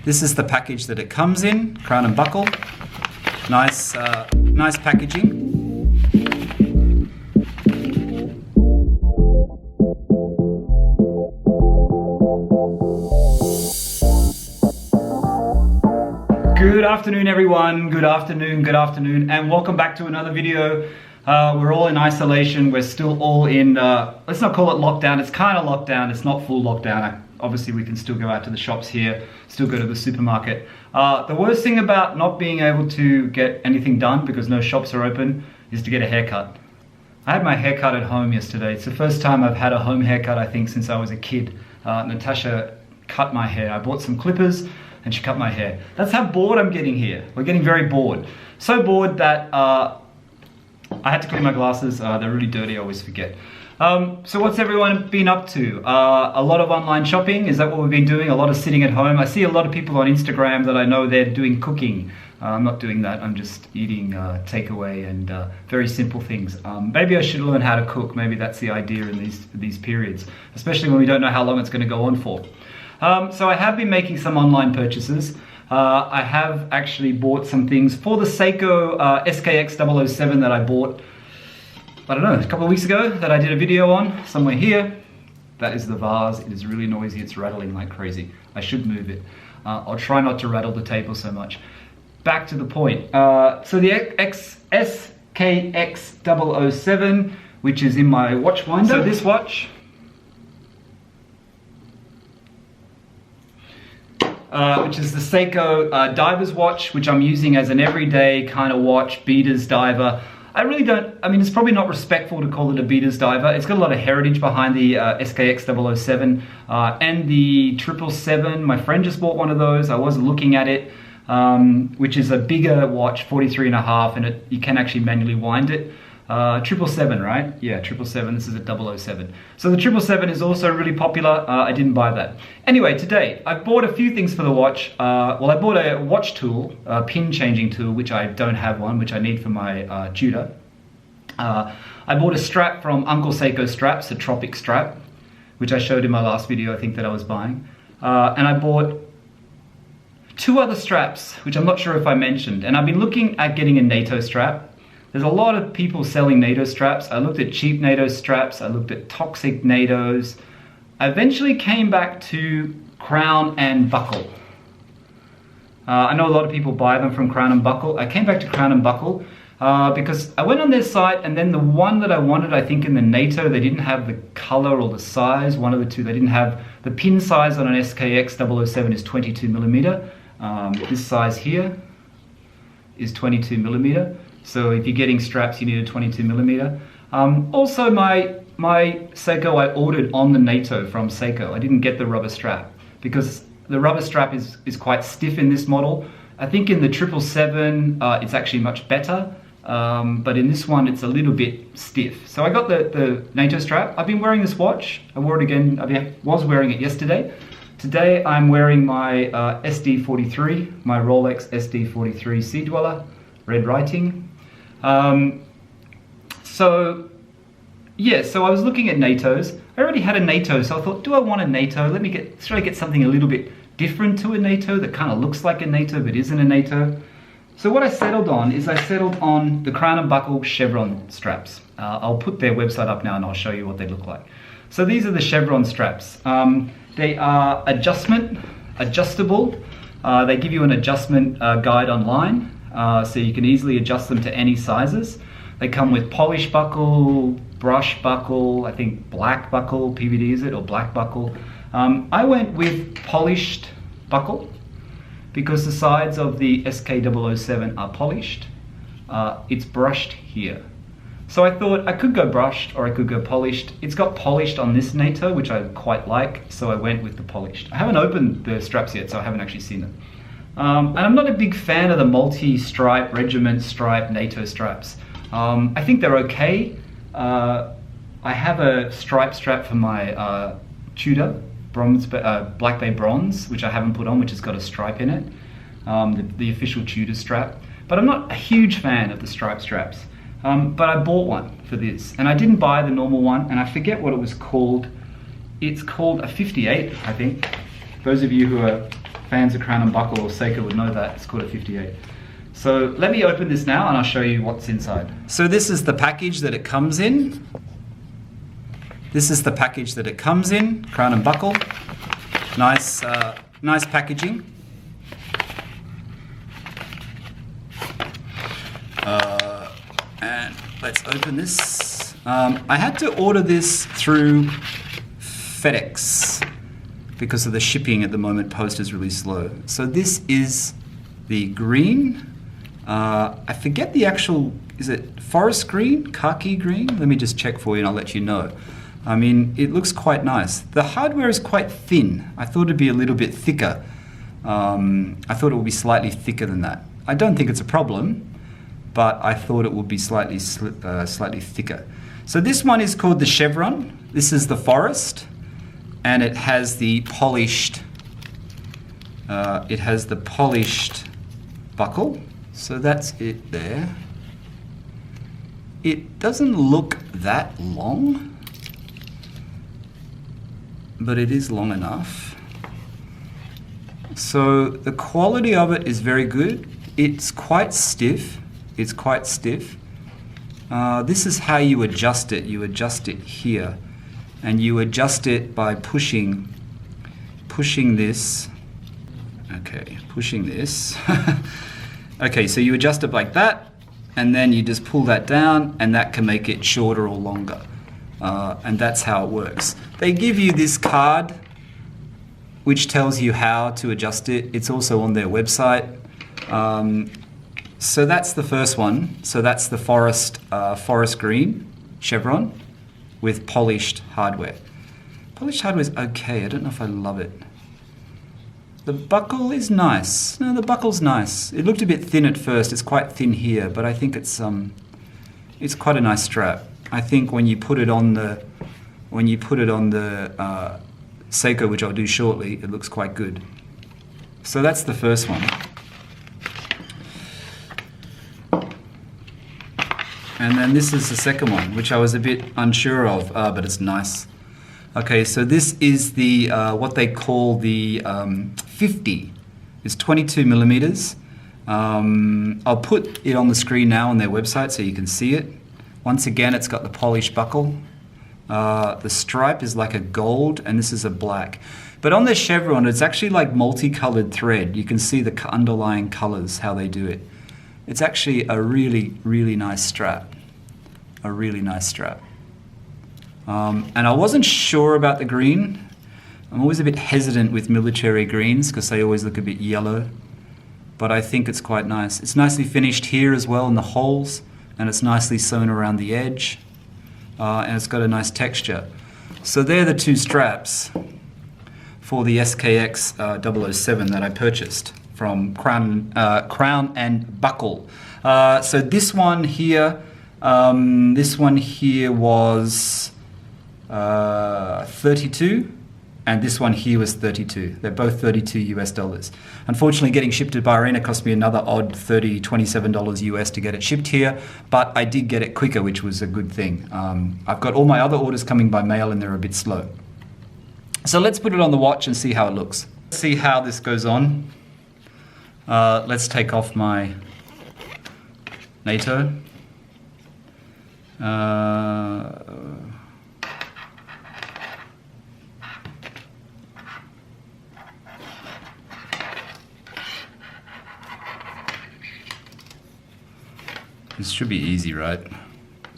This is the package that it comes in, crown and buckle. Nice packaging. Good afternoon everyone, good afternoon, and welcome back to another video. We're all in isolation, we're still all in, let's not call it lockdown, it's kind of lockdown, it's not full lockdown. Obviously we can still go out to the shops here, still go to the supermarket. The worst thing about not being able to get anything done because no shops are open is to get a haircut. I had my haircut at home yesterday. It's the first time I've had a home haircut, I think, since I was a kid. Natasha cut my hair. I bought some clippers and she cut my hair. That's how bored I'm getting here. We're getting very bored. So bored that I had to clean my glasses. They're really dirty, I always forget. So what's everyone been up to? A lot of online shopping, is that what we've been doing? A lot of sitting at home. I see a lot of people on Instagram that I know they're doing cooking. I'm not doing that, I'm just eating takeaway and very simple things. Maybe I should learn how to cook. Maybe that's the idea in these periods, especially when we don't know how long it's going to go on for. So I have been making some online purchases. I have actually bought some things for the Seiko SKX007 that I bought, I don't know, a couple of weeks ago, that I did a video on, somewhere here. That is the vase. It is really noisy, it's rattling like crazy. I should move it. I'll try not to rattle the table so much. Back to the point. So the SKX007, which is in my watch winder. So this watch, which is the Seiko Divers watch, which I'm using as an everyday kind of watch, beaters diver. I really don't, I mean, it's probably not respectful to call it a beaters diver. It's got a lot of heritage behind the SKX007 and the 777. My friend just bought one of those. I was looking at it, which is a bigger watch, 43.5, and you can actually manually wind it. 777, right? Yeah, 777, this is a 007. So the 777 is also really popular. I didn't buy that. Anyway, today, I bought a few things for the watch. Well, I bought a watch tool, a pin changing tool, which I don't have one, which I need for my tutor. I bought a strap from Uncle Seiko Straps, a Tropic strap, which I showed in my last video, I think, that I was buying. And I bought two other straps, which I'm not sure if I mentioned. And I've been looking at getting a Nato strap. There's a lot of people selling Nato straps. I looked at cheap Nato straps. I looked at toxic Natos. I eventually came back to crown and buckle. I know a lot of people buy them from crown and buckle. I came back to crown and buckle because I went on their site, and then the one that I wanted, I think in the Nato, they didn't have the color or the size, one of the two. They didn't have, the pin size on an SKX007 is 22 millimeter. This size here is 22 millimeter. So if you're getting straps, you need a 22 millimeter. Also my Seiko, I ordered on the Nato from Seiko. I didn't get the rubber strap because the rubber strap is quite stiff in this model. I think in the 777, it's actually much better. But in this one, it's a little bit stiff. So I got the Nato strap. I've been wearing this watch. I wore it again, I was wearing it yesterday. Today, I'm wearing my SD43, my Rolex SD43 Sea Dweller, red writing. So I was looking at Natos. I already had a Nato, so I thought, do I want a Nato? Should I get something a little bit different to a Nato that kind of looks like a Nato but isn't a Nato? So what I settled on the crown and buckle Chevron straps. I'll put their website up now and I'll show you what they look like. So these are the Chevron straps. They are adjustable. They give you an adjustment guide online. So you can easily adjust them to any sizes. They come with polish buckle, brush buckle, I think black buckle, PVD is it, or black buckle. I went with polished buckle because the sides of the SK007 are polished. It's brushed here. So I thought I could go brushed or I could go polished. It's got polished on this Nato, which I quite like, so I went with the polished. I haven't opened the straps yet, so I haven't actually seen them. And I'm not a big fan of the multi-stripe, regiment stripe Nato straps. I think they're okay. I have a stripe strap for my Tudor Black Bay Bronze, which I haven't put on, which has got a stripe in it, the official Tudor strap. But I'm not a huge fan of the stripe straps. But I bought one for this, and I didn't buy the normal one, and I forget what it was called. It's called a 58, I think. Those of you who are Fans of Crown and Buckle or Seiko would know that. It's called a 58. So let me open this now and I'll show you what's inside. So this is the package that it comes in. This is the package that it comes in, Crown and Buckle. Nice, nice packaging. And let's open this. I had to order this through FedEx because of the shipping at the moment. Post is really slow. So this is the green. I forget the actual, is it forest green, khaki green? Let me just check for you and I'll let you know. I mean, it looks quite nice. The hardware is quite thin. I thought it'd be a little bit thicker. I thought it would be slightly thicker than that. I don't think it's a problem, but I thought it would be slightly thicker. So this one is called the Chevron. This is the forest, and it has the polished. It has the polished buckle. So that's it there. It doesn't look that long, but it is long enough. So the quality of it is very good. It's quite stiff. It's quite stiff. This is how you adjust it. You adjust it here, and you adjust it by pushing this. Okay, pushing this. Okay, so you adjust it like that, and then you just pull that down, and that can make it shorter or longer. And that's how it works. They give you this card which tells you how to adjust it. It's also on their website. So that's the first one. So that's the forest green Chevron with polished hardware. Polished hardware is okay. I don't know if I love it. The buckle is nice. No, the buckle's nice. It looked a bit thin at first. It's quite thin here, but I think it's quite a nice strap. I think when you put it on the Seiko, which I'll do shortly, it looks quite good. So that's the first one. And then this is the second one, which I was a bit unsure of, but it's nice. Okay, so this is the what they call the 50. It's 22 millimeters. I'll put it on the screen now on their website so you can see it. Once again, it's got the polished buckle. The stripe is like a gold, and this is a black. But on the Chevron, it's actually like multicolored thread. You can see the underlying colors, how they do it. It's actually a really, really nice strap. A really nice strap. And I wasn't sure about the green. I'm always a bit hesitant with military greens because they always look a bit yellow. But I think it's quite nice. It's nicely finished here as well in the holes, and it's nicely sewn around the edge. And it's got a nice texture. So they're the two straps for the SKX007 that I purchased from Crown and Buckle. So this one here was 32, and this one here was 32. They're both 32 US dollars. Unfortunately, getting shipped to Bahrain, it cost me another odd $27 US to get it shipped here, but I did get it quicker, which was a good thing. I've got all my other orders coming by mail, and they're a bit slow. So let's put it on the watch and see how it looks. Let's see how this goes on. Let's take off my Nato. This should be easy, right?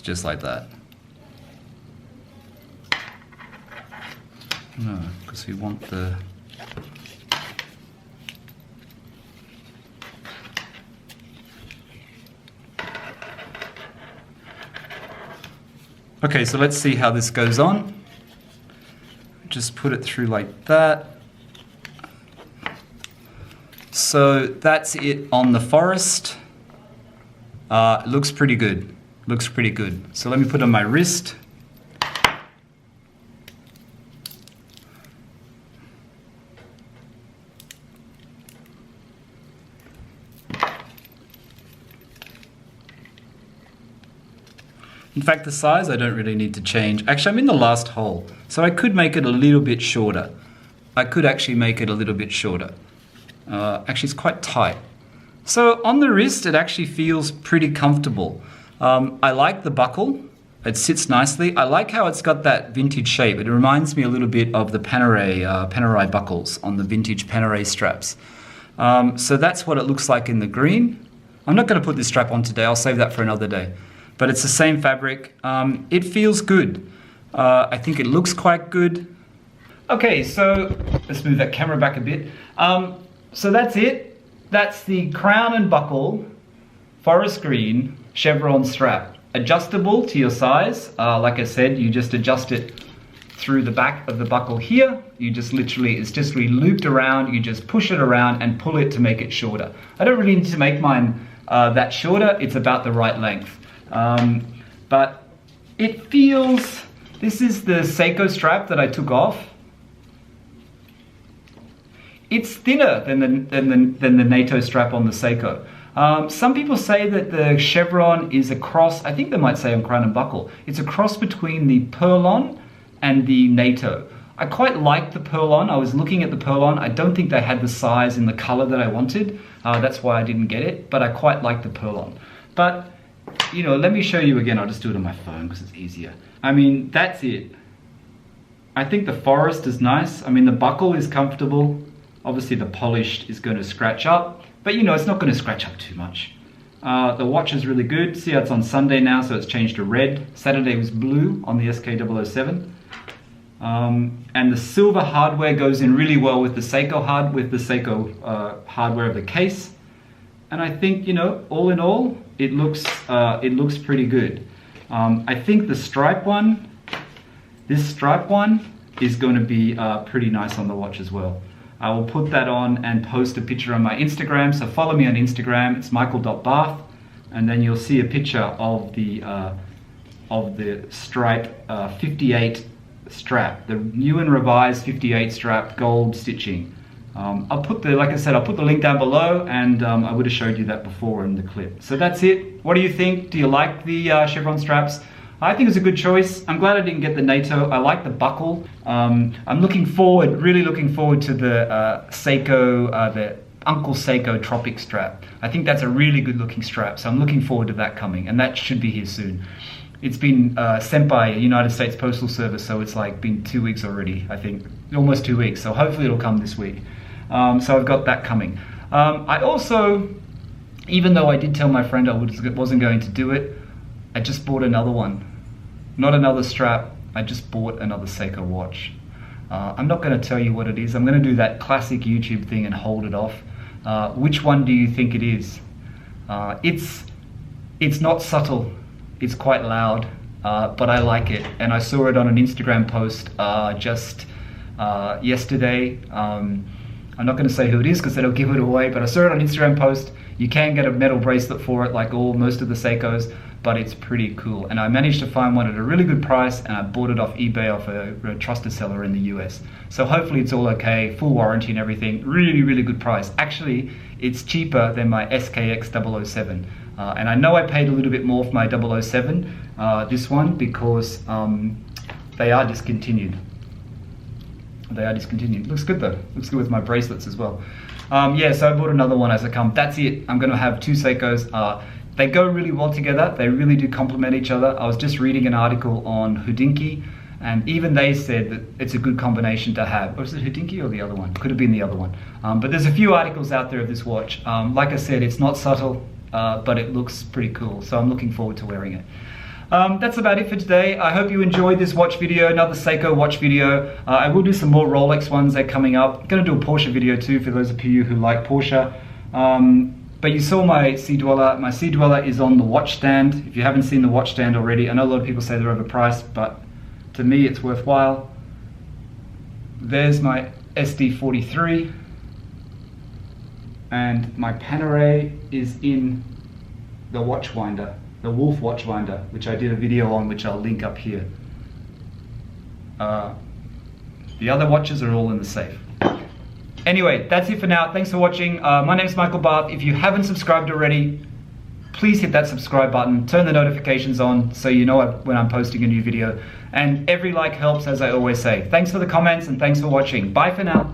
Just like that. No, because we want the... Okay, so let's see how this goes on. Just put it through like that. So that's it on the forest. It looks pretty good. Looks pretty good. So let me put it on my wrist. In fact, the size I don't really need to change. Actually, I'm in the last hole, so I could make it a little bit shorter. I could actually make it a little bit shorter. Actually, it's quite tight. So on the wrist, it actually feels pretty comfortable. I like the buckle. It sits nicely. I like how it's got that vintage shape. It reminds me a little bit of the Panerai buckles on the vintage Panerai straps. So that's what it looks like in the green. I'm not going to put this strap on today. I'll save that for another day. But it's the same fabric. It feels good. I think it looks quite good. Okay, so let's move that camera back a bit. So that's it. That's the crown and buckle forest green chevron strap. Adjustable to your size. Like I said, you just adjust it through the back of the buckle here. You just literally, it's just looped around. You just push it around and pull it to make it shorter. I don't really need to make mine that shorter. It's about the right length. But it feels, this is the Seiko strap that I took off. It's thinner than the Nato strap on the Seiko. Some people say that the chevron is a cross, I think they might say on crown and buckle, it's a cross between the Perlon and the Nato. I quite like the Perlon. I was looking at the Perlon. I don't think they had the size and the color that I wanted. That's why I didn't get it, but I quite like the Perlon. But, you know, let me show you again. I'll just do it on my phone because it's easier. I mean, that's it. I think the forest is nice. I mean, the buckle is comfortable. Obviously the polished is going to scratch up, but you know, it's not going to scratch up too much. The watch is really good. See how it's on Sunday now, so it's changed to red. Saturday was blue on the SK007. And the silver hardware goes in really well with the Seiko hardware of the case. And I think, you know, all in all, it looks pretty good. I think the stripe one, this stripe one is going to be pretty nice on the watch as well. I will put that on and post a picture on my Instagram. So follow me on Instagram. It's michael.bath, and then you'll see a picture of the stripe 58 strap, the new and revised 58 strap gold stitching. I'll put the, like I said, I'll put the link down below, and I would have showed you that before in the clip. So that's it. What do you think? Do you like the chevron straps? I think it's a good choice. I'm glad I didn't get the Nato. I like the buckle. I'm really looking forward to the Seiko, the Uncle Seiko Tropic strap. I think that's a really good looking strap. So I'm looking forward to that coming, and that should be here soon. It's been sent by United States Postal Service, so it's like been 2 weeks already, I think. Almost 2 weeks, so hopefully it'll come this week. So I've got that coming. I also, even though I did tell my friend I wasn't going to do it, I just bought another one. Not another strap, I just bought another Seiko watch. I'm not going to tell you what it is. I'm going to do that classic YouTube thing and hold it off. Which one do you think it is? It's not subtle, it's quite loud, but I like it. And I saw it on an Instagram post just yesterday. I'm not going to say who it is because that'll give it away, but I saw it on an Instagram post. You can get a metal bracelet for it like most of the Seikos, but it's pretty cool. And I managed to find one at a really good price, and I bought it off eBay off a trusted seller in the US. So hopefully it's all okay, full warranty and everything. Really, really good price. Actually, it's cheaper than my SKX007. And I know I paid a little bit more for my 007, this one, because they are discontinued. They are discontinued. Looks good though. Looks good with my bracelets as well. Yeah, so I bought another one as I come. That's it. I'm going to have two Seikos. They go really well together. They really do complement each other. I was just reading an article on Hodinkee, and even they said that it's a good combination to have. Or is it Hodinkee or the other one? Could have been the other one. But there's a few articles out there of this watch. Like I said, it's not subtle, but it looks pretty cool. So I'm looking forward to wearing it. That's about it for today. I hope you enjoyed this watch video, another Seiko watch video. I will do some more Rolex ones. They're coming up. I'm going to do a Porsche video too for those of you who like Porsche. But you saw my Sea Dweller. My Sea Dweller is on the watch stand. If you haven't seen the watch stand already, I know a lot of people say they're overpriced, but to me it's worthwhile. There's my SD43. And my Panerai is in the watch winder, the Wolf watch winder, which I did a video on, which I'll link up here. The other watches are all in the safe. Anyway, that's it for now. Thanks for watching. My name is Michael Bath. If you haven't subscribed already, please hit that subscribe button, turn the notifications on so you know when I'm posting a new video. And every like helps, as I always say. Thanks for the comments and thanks for watching. Bye for now.